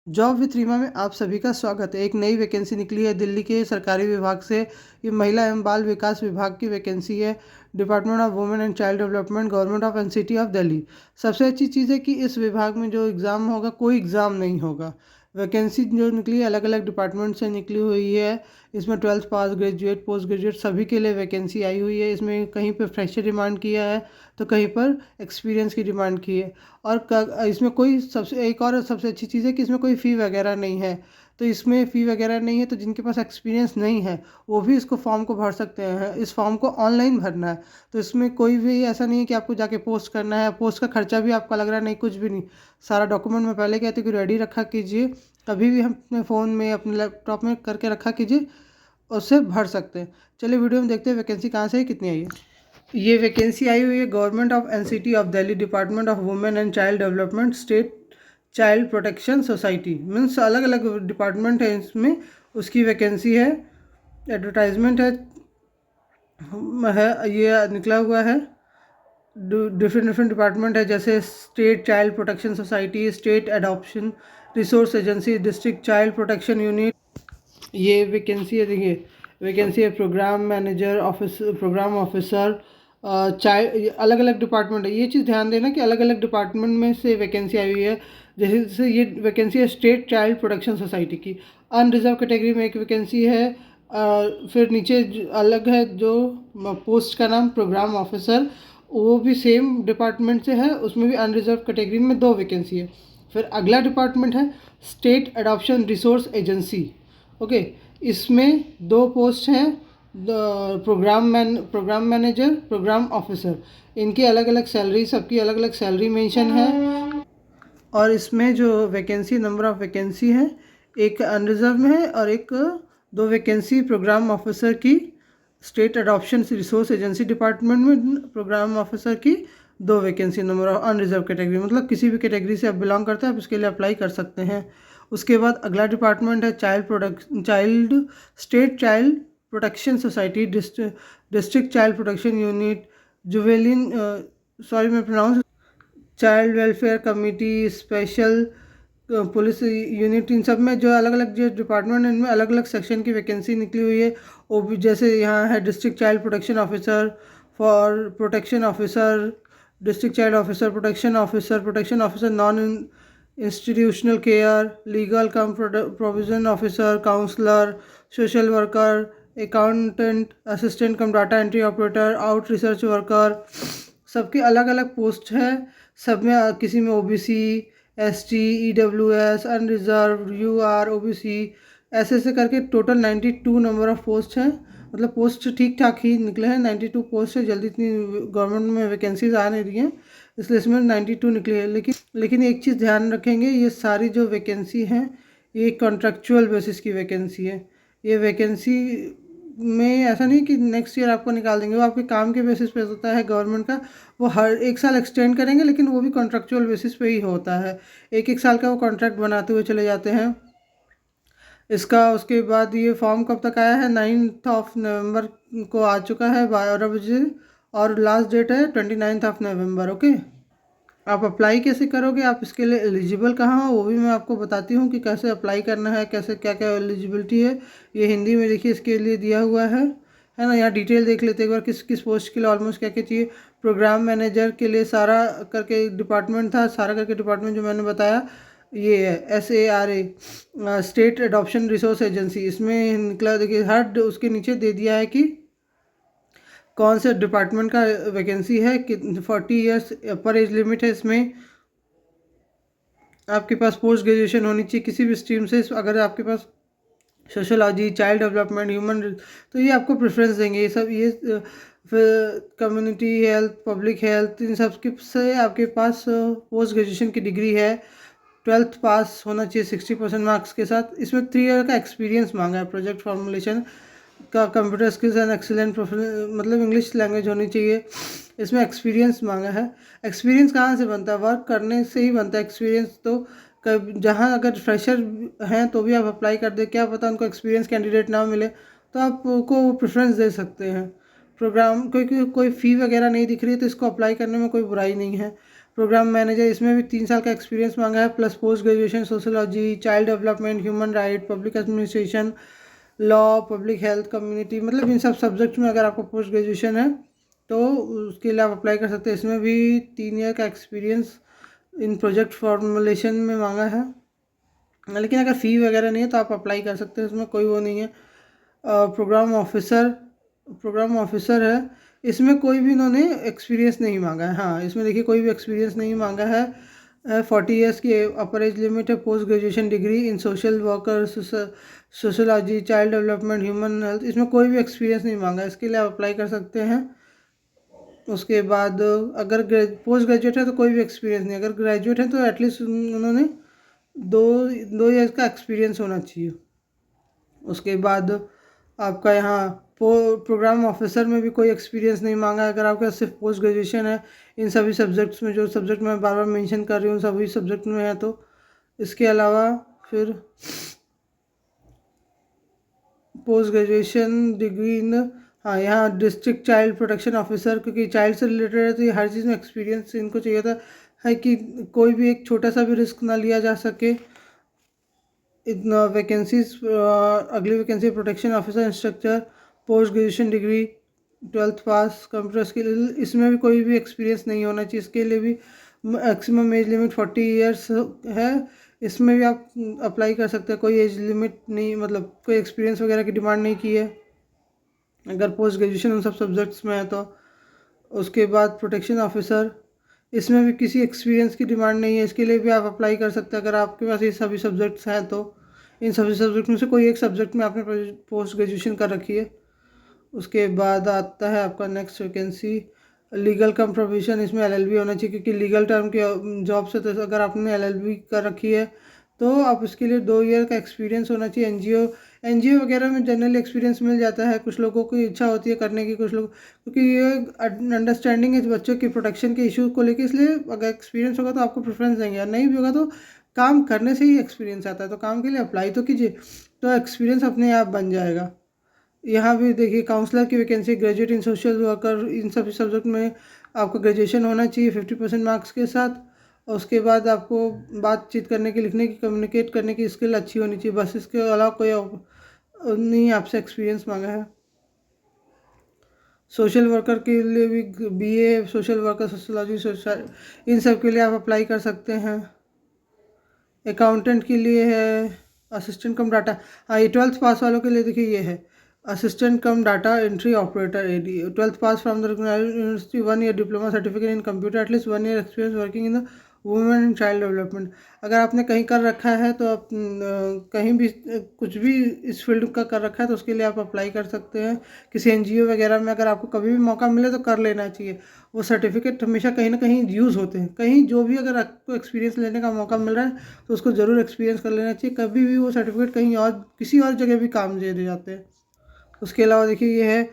Job with Reema में आप सभी का स्वागत है। एक नई वैकेंसी निकली है दिल्ली के सरकारी विभाग से। ये महिला एवं बाल विकास विभाग की वैकेंसी है। Department of women and child development, government of NCT of Delhi. सबसे अच्छी चीज़ है कि इस विभाग में जो एग्ज़ाम होगा कोई एग्ज़ाम नहीं होगा। वैकेंसी जो निकली है अलग अलग डिपार्टमेंट से निकली हुई है। इसमें 12th पास, ग्रेजुएट, पोस्ट ग्रेजुएट सभी के लिए वैकेंसी आई हुई है। इसमें कहीं पर फ्रेशर डिमांड किया है तो कहीं पर एक्सपीरियंस की डिमांड की है। और इसमें कोई सबसे एक और सबसे अच्छी चीज़ है कि इसमें कोई फ़ी वगैरह नहीं है। तो इसमें फ़ी वगैरह नहीं है तो जिनके पास एक्सपीरियंस नहीं है वो भी इसको फॉर्म को भर सकते हैं। इस फॉर्म को ऑनलाइन भरना है, तो इसमें कोई भी ऐसा नहीं है कि आपको जाके पोस्ट करना है। पोस्ट का खर्चा भी आपका लग रहा है नहीं, कुछ भी नहीं। सारा डॉक्यूमेंट मैं पहले कहती हूँ कि रेडी रखा कीजिए, कभी भी हम अपने फ़ोन में अपने लैपटॉप में करके रखा कीजिए, उससे भर सकते हैं। चलिए वीडियो में देखते हैं वैकेंसी कहाँ से है, कितनी आई है। ये वैकेंसी आई हुई है government of NCT of Delhi, department of women and child development, state child protection society. Means अलग अलग डिपार्टमेंट है इसमें, उसकी वैकेंसी है। एडवर्टाइजमेंट है ये निकला हुआ है। डिफरेंट डिपार्टमेंट है, जैसे state child protection society, state adoption resource agency, district child protection unit. ये वैकेंसी है, देखिए वैकेंसी है programme manager, office programme officer, child. अलग अलग डिपार्टमेंट है। ये चीज़ ध्यान देना कि अलग अलग डिपार्टमेंट में से वैकेंसी आई हुई है। जैसे ये वैकेंसी है स्टेट चाइल्ड प्रोटेक्शन सोसाइटी की। अनरिजर्व कैटेगरी में एक वैकेंसी है। फिर नीचे अलग है जो पोस्ट का नाम प्रोग्राम ऑफिसर, वो भी सेम डिपार्टमेंट से है, उसमें भी अनरिजर्व कैटेगरी में 2 वैकेंसी है। फिर अगला डिपार्टमेंट है state adoption resource agency. Okay, इसमें 2 पोस्ट हैं, प्रोग्राम मैनेजर, प्रोग्राम ऑफिसर। इनकी अलग अलग सैलरी, सबकी अलग अलग सैलरी मेंशन है। और इसमें जो वैकेंसी, नंबर ऑफ वैकेंसी है, एक अनरिजर्व में है और एक 2 वैकेंसी प्रोग्राम ऑफिसर की। State adoption resource agency department में प्रोग्राम ऑफिसर की 2 vacancy, number of unreserved category, मतलब किसी भी कैटेगरी से आप बिलोंग करते हैं आप इसके लिए अप्लाई कर सकते हैं। उसके बाद अगला डिपार्टमेंट है child state child protection society, district child protection unit, जुवेलिन, सॉरी मैं pronounce, child welfare committee, special police unit. इन सब में जो अलग अलग जो डिपार्टमेंट है इनमें अलग अलग सेक्शन की वैकेंसी निकली हुई है। वो भी जैसे यहाँ है district child protection officer, for protection officer, district child officer, protection officer non institutional care, legal cum provision officer, counsellor, social worker, accountant, assistant cum data entry operator, out research worker. सबकी अलग अलग post है। सब में किसी में OBC, ST, EWS, unreserved, UR, OBC, ऐसे करके टोटल 92 नंबर ऑफ पोस्ट हैं। मतलब पोस्ट ठीक ठाक ही निकले हैं। 92 पोस्ट है, जल्दी इतनी गवर्नमेंट में वैकेंसीज आ नहीं रही हैं, इसलिए इसमें 92 निकली है। लेकिन एक चीज़ ध्यान रखेंगे, ये सारी जो वैकेंसी हैं ये कॉन्ट्रेक्चुअल बेसिस की वैकेंसी है। ये वैकेंसी में ऐसा नहीं कि नेक्स्ट ईयर आपको निकाल देंगे, वो आपके काम के बेसिस पे होता है गवर्नमेंट का। वो हर 1 साल एक्सटेंड करेंगे, लेकिन वो भी कॉन्ट्रेक्चुअल बेसिस पे ही होता है। 1-1 साल का वो कॉन्ट्रैक्ट बनाते हुए चले जाते हैं। इसका उसके बाद ये फॉर्म कब तक आया है, 9 नवंबर को आ चुका है 12 बजे, और लास्ट डेट है 29 नवंबर। ओके, आप अप्लाई कैसे करोगे, आप इसके लिए एलिजिबल कहाँ हो वो भी मैं आपको बताती हूँ कि कैसे अप्लाई करना है, कैसे क्या क्या एलिजिबिलिटी है। ये हिंदी में देखिए इसके लिए दिया हुआ है ना। यहाँ डिटेल देख लेते एक बार, किस किस पोस्ट के लिए ऑलमोस्ट क्या क्या चाहिए। प्रोग्राम मैनेजर के लिए सारा करके डिपार्टमेंट था, सारा करके डिपार्टमेंट जो मैंने बताया ये है SARA, state adoption resource agency. इसमें निकला देखिए हर उसके नीचे दे दिया है कि कौन से डिपार्टमेंट का वैकेंसी है, कि 40 ईयर्स अपर एज लिमिट है। इसमें आपके पास पोस्ट ग्रेजुएशन होनी चाहिए किसी भी स्ट्रीम से। अगर आपके पास सोशोलॉजी, चाइल्ड डेवलपमेंट, ह्यूमन, तो ये आपको प्रेफरेंस देंगे। ये सब ये फिर कम्युनिटी हेल्थ, पब्लिक हेल्थ, इन सब के से आपके पास पोस्ट ग्रेजुएशन की डिग्री है। 12th पास होना चाहिए 60% मार्क्स के साथ। इसमें 3 ईयर का एक्सपीरियंस मांगा है, प्रोजेक्ट फॉर्मुलेशन का, कंप्यूटर स्किल्स एंड एक्सीलेंट मतलब इंग्लिश लैंग्वेज होनी चाहिए। इसमें एक्सपीरियंस मांगा है। एक्सपीरियंस कहाँ से बनता है, वर्क करने से ही बनता है एक्सपीरियंस। तो जहाँ अगर फ्रेशर हैं तो भी आप अप्लाई कर दे, क्या पता उनको एक्सपीरियंस कैंडिडेट ना मिले तो आपको प्रेफरेंस दे सकते हैं। प्रोग्राम कोई फ़ी वगैरह नहीं दिख रही है तो इसको अप्लाई करने में कोई बुराई नहीं है। प्रोग्राम मैनेजर, इसमें भी 3 साल का एक्सपीरियंस मांगा है, plus post graduation sociology, child development, human right, public administration, law, public health, community, मतलब इन सब सब्जेक्ट में अगर आपको पोस्ट ग्रेजुएशन है तो उसके लिए आप अप्लाई कर सकते हैं। इसमें भी 3 ईयर का एक्सपीरियंस इन प्रोजेक्ट फॉर्मुलेशन में मांगा है, लेकिन अगर फ़ी वगैरह नहीं है तो आप अप्लाई कर सकते हैं, इसमें कोई वो नहीं है। प्रोग्राम ऑफिसर है, इसमें कोई भी इन्होंने एक्सपीरियंस नहीं मांगा है। हाँ, इसमें देखिए कोई भी एक्सपीरियंस नहीं मांगा है। 40 ईयर्स की अपर एज लिमिट है, post graduation degree in social worker, sociology, child development, human health, इसमें कोई भी एक्सपीरियंस नहीं मांगा है, इसके लिए आप अप्लाई कर सकते हैं। उसके बाद अगर पोस्ट ग्रेजुएट है तो कोई भी एक्सपीरियंस नहीं, अगर ग्रेजुएट है तो एटलीस्ट उन्होंने दो ईयर्स का एक्सपीरियंस होना चाहिए। उसके बाद आपका यहाँ प्रोग्राम ऑफिसर में भी कोई एक्सपीरियंस नहीं मांगा है, अगर आपका सिर्फ पोस्ट ग्रेजुएशन है इन सभी सब्जेक्ट्स में, जो सब्जेक्ट मैं बार बार मेंशन कर रही हूँ सभी सब्जेक्ट में है तो। इसके अलावा फिर पोस्ट ग्रेजुएशन डिग्री इन, हाँ यहाँ डिस्ट्रिक्ट चाइल्ड प्रोटेक्शन ऑफिसर, क्योंकि चाइल्ड से रिलेटेड है तो ये हर चीज़ में एक्सपीरियंस इनको चाहिए था, है कि कोई भी एक छोटा सा भी रिस्क ना लिया जा सके। इतना वैकेंसीज, अगली vacancy protection officer instructor, post graduation degree, 12th पास, कंप्यूटर स्किल, इसमें भी कोई भी एक्सपीरियंस नहीं होना चाहिए। इसके लिए भी मैक्सिमम एज लिमिट 40 ईयर्स है, इसमें भी आप अप्लाई कर सकते हैं, कोई एज लिमिट नहीं, मतलब कोई एक्सपीरियंस वगैरह की डिमांड नहीं की है अगर पोस्ट ग्रेजुएशन उन सब सब्जेक्ट्स में है तो। उसके बाद प्रोटेक्शन ऑफिसर, इसमें भी किसी एक्सपीरियंस की डिमांड नहीं है, इसके लिए भी आप अप्लाई कर सकते हैं अगर आपके पास ये सभी सब्जेक्ट्स हैं तो। इन सभी सब्जेक्ट में से कोई एक सब्जेक्ट में आपने पोस्ट ग्रेजुएशन कर रखी है। उसके बाद आता है आपका नेक्स्ट वैकेंसी लीगल कम प्रोफेशन, इसमें LLB होना चाहिए, क्योंकि लीगल टर्म के जॉब से, तो अगर आपने LLB कर रखी है तो आप इसके लिए 2 ईयर का एक्सपीरियंस होना चाहिए। NGO वगैरह में जनरली एक्सपीरियंस मिल जाता है, कुछ लोगों की इच्छा होती है करने की, कुछ लोग, क्योंकि ये अंडरस्टैंडिंग है बच्चों की प्रोटेक्शन के इशू को लेकर, इसलिए अगर एक्सपीरियंस होगा तो आपको प्रेफरेंस देंगे, और नहीं भी होगा तो काम करने से ही एक्सपीरियंस आता है, तो काम के लिए अप्लाई तो कीजिए, तो एक्सपीरियंस अपने आप बन जाएगा। यहाँ भी देखिए काउंसलर की vacancy, graduate in social worker, इन सभी सब्जेक्ट में आपको ग्रेजुएशन होना चाहिए 50% मार्क्स के साथ। और उसके बाद आपको बातचीत करने की, लिखने की, कम्युनिकेट करने की स्किल अच्छी होनी चाहिए, बस इसके अलावा कोई नहीं आपसे एक्सपीरियंस मांगा है। सोशल वर्कर के लिए भी BA सोशल वर्कर, सोशोलॉजी, इन सब के लिए आप अप्लाई कर सकते हैं। अकाउंटेंट के लिए है असिस्टेंट कम डाटा, हाँ ये 12th पास वालों के लिए देखिए ये है assistant cum data entry operator, AD, 12th pass from the university, 1 year diploma certificate in computer, at least 1 year experience working in the women and child development. अगर आपने कहीं कर रखा है तो आप कहीं भी कुछ भी इस फील्ड का कर रखा है तो उसके लिए आप अप्लाई कर सकते हैं। किसी NGO वगैरह में अगर आपको कभी भी मौका मिले तो कर लेना चाहिए, वो सर्टिफिकेट हमेशा कहीं ना कहीं यूज़ होते हैं, कहीं जो भी अगर आपको एक्सपीरियंस लेने का मौका मिल रहा है तो उसको ज़रूर एक्सपीरियंस कर लेना चाहिए, कभी भी वो सर्टिफिकेट कहीं और किसी और जगह भी काम दे जाते हैं। उसके अलावा देखिए ये है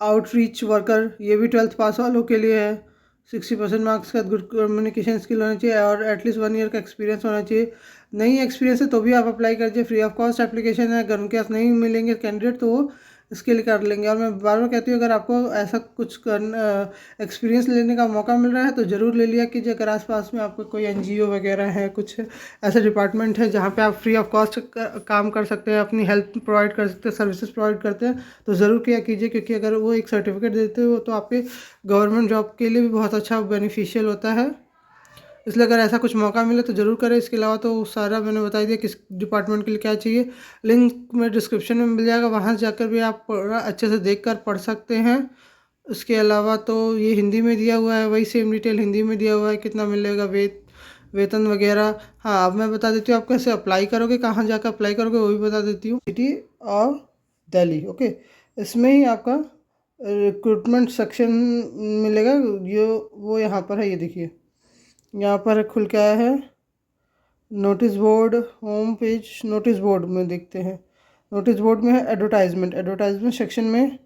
आउटरीच वर्कर, ये भी 12th पास वालों के लिए है, 60% मार्क्स का गुड कम्युनिकेशन स्किल होना चाहिए और एटलीस्ट 1 ईयर का एक्सपीरियंस होना चाहिए। नहीं एक्सपीरियंस है तो भी आप अप्लाई करिए, फ्री ऑफ कॉस्ट एप्लीकेशन है, अगर उनके पास नहीं मिलेंगे कैंडिडेट तो वो इसके लिए कर लेंगे। और मैं बार बार कहती हूँ अगर आपको ऐसा कुछ एक्सपीरियंस लेने का मौका मिल रहा है तो ज़रूर ले लिया कीजिए। अगर आसपास में आपको कोई NGO वगैरह है, कुछ ऐसे डिपार्टमेंट है जहाँ पे आप फ्री ऑफ कॉस्ट काम कर सकते हैं, अपनी हेल्प प्रोवाइड कर सकते हैं, सर्विसेज प्रोवाइड करते हैं, तो ज़रूर किया कीजिए, क्योंकि अगर वो एक सर्टिफिकेट देते हो तो आपके गवर्नमेंट जॉब के लिए भी बहुत अच्छा बेनिफिशियल होता है। इसलिए अगर ऐसा कुछ मौका मिले तो ज़रूर करें। इसके अलावा तो सारा मैंने बता दिया किस डिपार्टमेंट के लिए क्या चाहिए, लिंक में डिस्क्रिप्शन में मिल जाएगा, वहाँ जाकर भी आप अच्छे से देख कर पढ़ सकते हैं। उसके अलावा तो ये हिंदी में दिया हुआ है, वही सेम डिटेल हिंदी में दिया हुआ है, कितना मिलेगा वेतन वगैरह। हाँ अब मैं बता देती हूँ आप कैसे अप्लाई करोगे, कहाँ जाकर अप्लाई करोगे वो भी बता देती हूँ। सिटी और दिल्ली, ओके, इसमें ही आपका रिक्रूटमेंट सेक्शन मिलेगा, ये वो यहाँ पर है, ये देखिए यहाँ पर खुल के आया है notice board, home page notice board में देखते हैं। नोटिस बोर्ड में है एडवर्टाइजमेंट सेक्शन में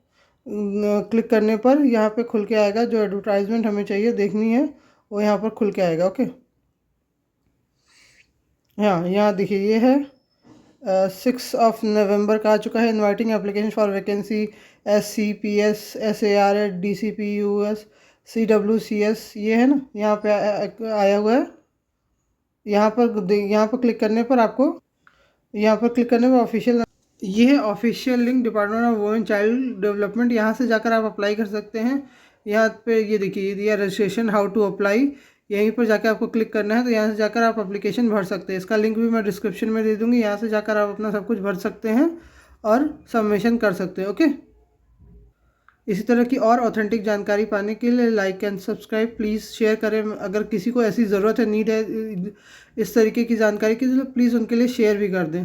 क्लिक करने पर यहाँ पे खुल के आएगा, जो एडवर्टाइजमेंट हमें चाहिए देखनी है वो यहाँ पर खुल के आएगा। ओके, हाँ यहाँ देखिए ये है 6 नवंबर का आ चुका है, inviting application for vacancy SCPS SAR DCPUS CWCS ये है ना, यहाँ पे आया हुआ है। यहाँ पर क्लिक करने पर आपको, यहाँ पर क्लिक करने पर ऑफिशियल, ये है official link department of women child development. यहाँ से जाकर आप अप्लाई कर सकते हैं। यहाँ पे ये देखिए, ये दिया रजिस्ट्रेशन हाउ टू अप्लाई। यहीं पर जाकर आपको क्लिक करना है, तो यहाँ से जाकर आप एप्लीकेशन भर सकते हैं। इसका लिंक भी मैं डिस्क्रिप्शन में दे दूँगी, यहाँ से जाकर आप अपना सब कुछ भर सकते हैं और सबमिशन कर सकते हैं। ओके, इसी तरह की और ऑथेंटिक जानकारी पाने के लिए like and subscribe please share करें। अगर किसी को ऐसी ज़रूरत है, नीड है इस तरीके की जानकारी की, तो प्लीज़ उनके लिए शेयर भी कर दें।